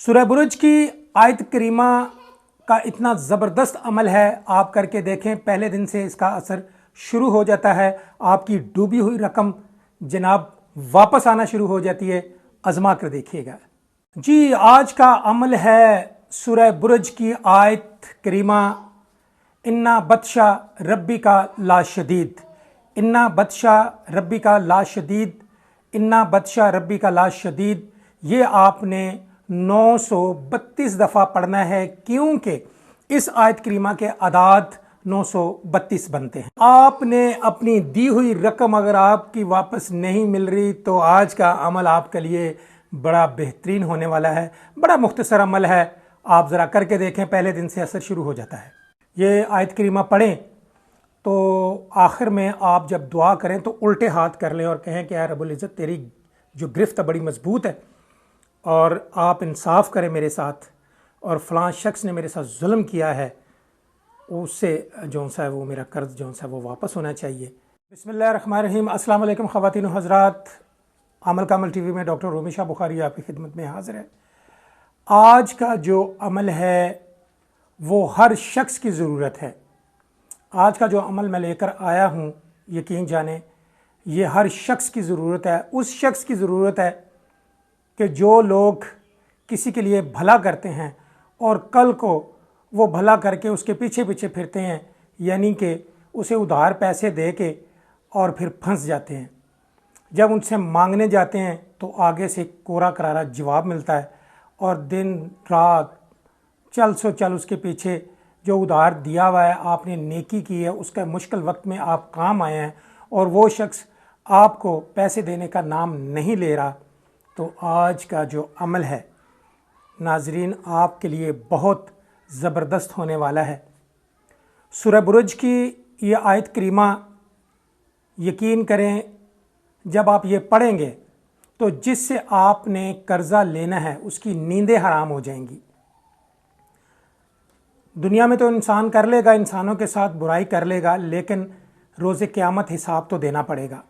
सूरह बुरुज की आयत करीमा का इतना ज़बरदस्त अमल है, आप करके देखें। पहले दिन से इसका असर शुरू हो जाता है, आपकी डूबी हुई रकम जनाब वापस आना शुरू हो जाती है। आजमा कर देखिएगा जी। आज का अमल है सूरह बुरुज की आयत करीमा, इन्ना बत्शा रब्बी का ला शदीद, इन्ना बत्शा रब्बी का ला शदीद, इन्ना बत्शा रब्बी का ला शदीद। ये आपने 932 दफ़ा पढ़ना है, क्योंकि इस आयत करीमा के अदाद 932 बनते हैं। आपने अपनी दी हुई रकम अगर आपकी वापस नहीं मिल रही तो आज का अमल आपके लिए बड़ा बेहतरीन होने वाला है। बड़ा मुख्तसर अमल है, आप ज़रा करके देखें, पहले दिन से असर शुरू हो जाता है। ये आयत करीमा पढ़ें तो आखिर में आप जब दुआ करें तो उल्टे हाथ कर लें और कहें कि या रब्बुल इज़्ज़त, तेरी जो गिरफ्त है बड़ी मजबूत है और आप इंसाफ करें मेरे साथ, और फ़लाँ शख्स ने मेरे साथ जुल्म किया है, उससे जो सा है वो मेरा कर्ज़ जो सा वो वापस होना चाहिए। बिस्मिल्लाहिर्रहमानिर्रहीम। अस्सलाम वालेकुम ख़वातीन व हज़रात, अमल कामल टीवी में डॉक्टर रूमी शाह बुखारी आपकी खिदमत में हाज़िर है। आज का जो अमल है वो हर शख्स की ज़रूरत है। आज का जो अमल मैं लेकर आया हूँ, यकीन जाने ये हर शख्स की ज़रूरत है। उस शख्स की ज़रूरत है कि जो लोग किसी के लिए भला करते हैं और कल को वो भला करके उसके पीछे पीछे फिरते हैं, यानी कि उसे उधार पैसे दे के और फिर फंस जाते हैं। जब उनसे मांगने जाते हैं तो आगे से कोरा करारा जवाब मिलता है और दिन रात चल सो चल उसके पीछे जो उधार दिया हुआ है, आपने नेकी की है, उसका मुश्किल वक्त में आप काम आए हैं और वो शख्स आपको पैसे देने का नाम नहीं ले रहा। तो आज का जो अमल है नाजरीन आपके लिए बहुत ज़बरदस्त होने वाला है। सूरह बुरुज की ये आयत करीमा, यकीन करें जब आप ये पढ़ेंगे तो जिससे आपने कर्ज़ा लेना है उसकी नींदें हराम हो जाएंगी। दुनिया में तो इंसान कर लेगा, इंसानों के साथ बुराई कर लेगा, लेकिन रोज़े क़यामत हिसाब तो देना पड़ेगा।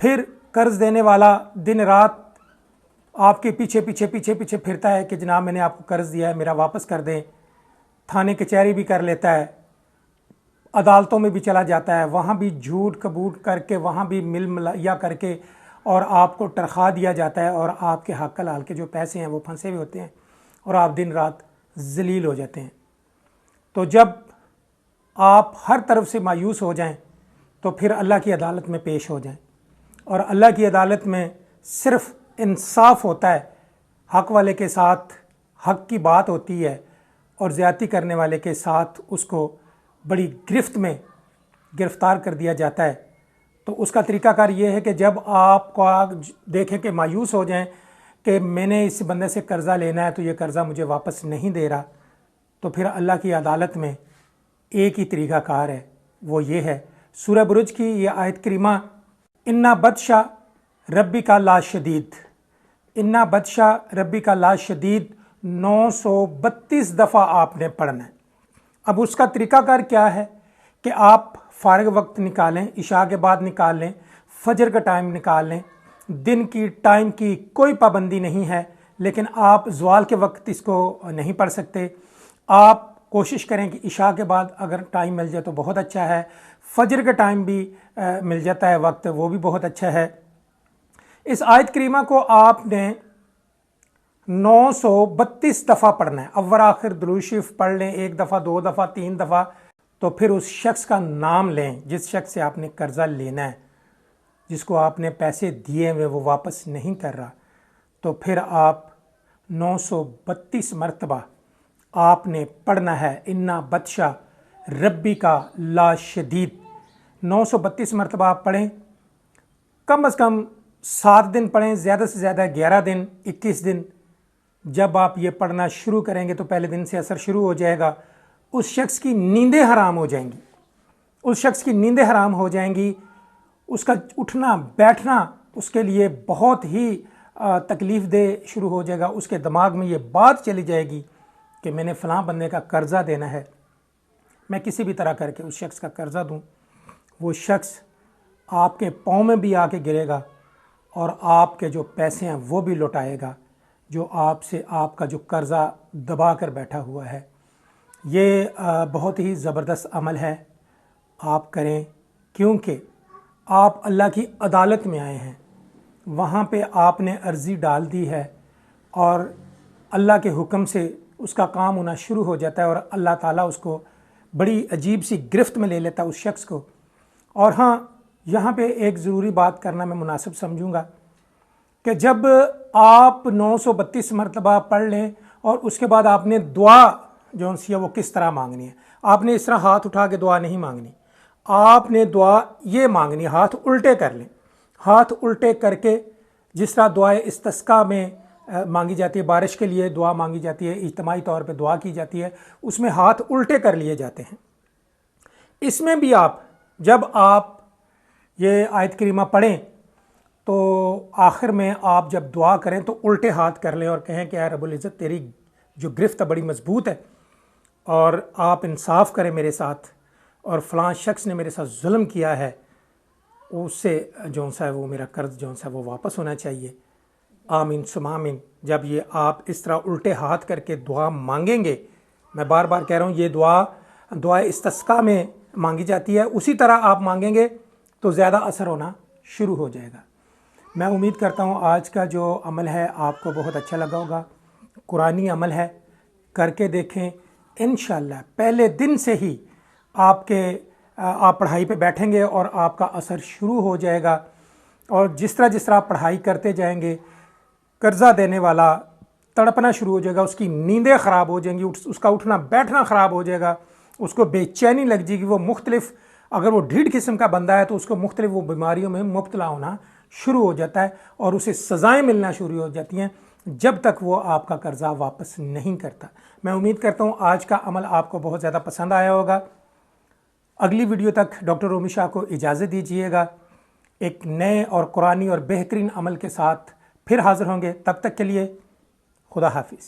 फिर कर्ज़ देने वाला दिन रात आपके पीछे पीछे पीछे पीछे फिरता है कि जनाब मैंने आपको कर्ज़ दिया है, मेरा वापस कर दें। थाने कचहरी भी कर लेता है, अदालतों में भी चला जाता है, वहाँ भी झूठ कबूट करके, वहाँ भी मिल मिलाया करके और आपको तनख्वाह दिया जाता है और आपके हक हलाल के जो पैसे हैं वो फंसे हुए होते हैं और आप दिन रात ज़लील हो जाते हैं। तो जब आप हर तरफ से मायूस हो जाएं तो फिर अल्लाह की अदालत में पेश हो जाएं, और अल्लाह की अदालत में सिर्फ़ इंसाफ होता है। हक वाले के साथ हक की बात होती है और ज़्यादती करने वाले के साथ उसको बड़ी गिरफ्त में गिरफ़्तार कर दिया जाता है। तो उसका तरीक़ाकार ये है कि जब आप देखें कि मायूस हो जाएं कि मैंने इस बंदे से कर्ज़ा लेना है तो ये कर्ज़ा मुझे वापस नहीं दे रहा, तो फिर अल्लाह की अदालत में एक ही तरीक़ाकार है, वो ये है। सूरह बुरुज की ये आयत करीमा, इन्ना बत्शा रब्बी का ला शदीद, इन्ना बत्शा रब्बी का ला शदीद 932 दफ़ा आपने पढ़ना है। अब उसका तरीक़ाकार क्या है कि आप फ़ारिग वक्त निकालें, इशा के बाद निकाल लें, फजर का टाइम निकाल लें। दिन की टाइम की कोई पाबंदी नहीं है, लेकिन आप ज़वाल के वक्त इसको नहीं पढ़ सकते। आप कोशिश करें कि इशा के बाद अगर टाइम मिल जाए तो बहुत अच्छा है, फजर का टाइम भी मिल जाता है वक्त, वो भी बहुत अच्छा है। इस आयत करीमा को आपने 932 दफ़ा पढ़ना है। अव्वल आखिर दुरूद शरीफ पढ़ लें, एक दफ़ा, दो दफ़ा, तीन दफ़ा, तो फिर उस शख्स का नाम लें जिस शख्स से आपने कर्ज़ा लेना है, जिसको आपने पैसे दिए हुए वो वापस नहीं कर रहा। तो फिर आप 932 मरतबा आपने पढ़ना है, इन्ना बत्शा रब्बी का ला शदीद। 932 मरतबा आप पढ़ें, कम अज़ कम 7 दिन पढ़ें, ज़्यादा से ज़्यादा 11 दिन, 21 दिन। जब आप ये पढ़ना शुरू करेंगे तो पहले दिन से असर शुरू हो जाएगा। उस शख्स की नींदें हराम हो जाएंगी, उस शख्स की नींदें हराम हो जाएंगी। उसका उठना बैठना उसके लिए बहुत ही तकलीफ़ दे शुरू हो जाएगा। उसके दिमाग में ये बात चली जाएगी कि मैंने फ़लाँ बंदे का कर्ज़ा देना है, मैं किसी भी तरह करके उस शख्स का कर्ज़ा दूँ। वो शख्स आपके पाँव में भी आके गिरेगा और आपके जो पैसे हैं वो भी लौटाएगा। جو آپ سے آپ کا جو قرضہ دبا کر بیٹھا ہوا ہے، یہ بہت ہی زبردست عمل ہے، آپ کریں، کیونکہ آپ اللہ کی عدالت میں آئے ہیں، وہاں پہ آپ نے عرضی ڈال دی ہے اور اللہ کے حکم سے اس کا کام ہونا شروع ہو جاتا ہے، اور اللہ تعالیٰ اس کو بڑی عجیب سی گرفت میں لے لیتا ہے اس شخص کو۔ اور ہاں، یہاں پہ ایک ضروری بات کرنا میں مناسب سمجھوں گا کہ جب آپ 932 مرتبہ پڑھ لیں اور اس کے بعد آپ نے دعا جو سی ہے وہ کس طرح مانگنی ہے، آپ نے اس طرح ہاتھ اٹھا کے دعا نہیں مانگنی، آپ نے دعا یہ مانگنی، ہاتھ الٹے کر لیں، ہاتھ الٹے کر کے جس طرح دعائے استسقاء میں مانگی جاتی ہے، بارش کے لیے دعا مانگی جاتی ہے، اجتماعی طور پہ دعا کی جاتی ہے، اس میں ہاتھ الٹے کر لیے جاتے ہیں۔ اس میں بھی جب آپ یہ آیت کریمہ پڑھیں تو آخر میں آپ جب دعا کریں تو الٹے ہاتھ کر لیں اور کہیں کہ اے رب العزت، تیری جو گرفت ہے بڑی مضبوط ہے، اور آپ انصاف کریں میرے ساتھ، اور فلاں شخص نے میرے ساتھ ظلم کیا ہے، اس سے جو سا ہے وہ میرا قرض جو سا وہ واپس ہونا چاہیے، آمین ثم آمین۔ جب یہ آپ اس طرح الٹے ہاتھ کر کے دعا مانگیں گے، میں بار بار کہہ رہا ہوں یہ دعائے استسقاء میں مانگی جاتی ہے، اسی طرح آپ مانگیں گے تو زیادہ اثر ہونا شروع ہو جائے گا۔ میں امید کرتا ہوں آج کا جو عمل ہے آپ کو بہت اچھا لگا ہوگا، قرآنی عمل ہے، کر کے دیکھیں، انشاءاللہ پہلے دن سے ہی آپ پڑھائی پہ بیٹھیں گے اور آپ کا اثر شروع ہو جائے گا، اور جس طرح آپ پڑھائی کرتے جائیں گے، قرضہ دینے والا تڑپنا شروع ہو جائے گا، اس کی نیندیں خراب ہو جائیں گی، اس کا اٹھنا بیٹھنا خراب ہو جائے گا، اس کو بے چینی لگ جائے گی، وہ مختلف، اگر وہ ڈھیڑ قسم کا بندہ ہے تو اس کو مختلف وہ بیماریوں میں مبتلا ہونا شروع ہو جاتا ہے، اور اسے سزائیں ملنا شروع ہو جاتی ہیں جب تک وہ آپ کا قرضہ واپس نہیں کرتا۔ میں امید کرتا ہوں آج کا عمل آپ کو بہت زیادہ پسند آیا ہوگا۔ اگلی ویڈیو تک ڈاکٹر رومی شاہ کو اجازت دیجیے گا، ایک نئے اور قرآنی اور بہترین عمل کے ساتھ پھر حاضر ہوں گے، تب تک کے لیے خدا حافظ۔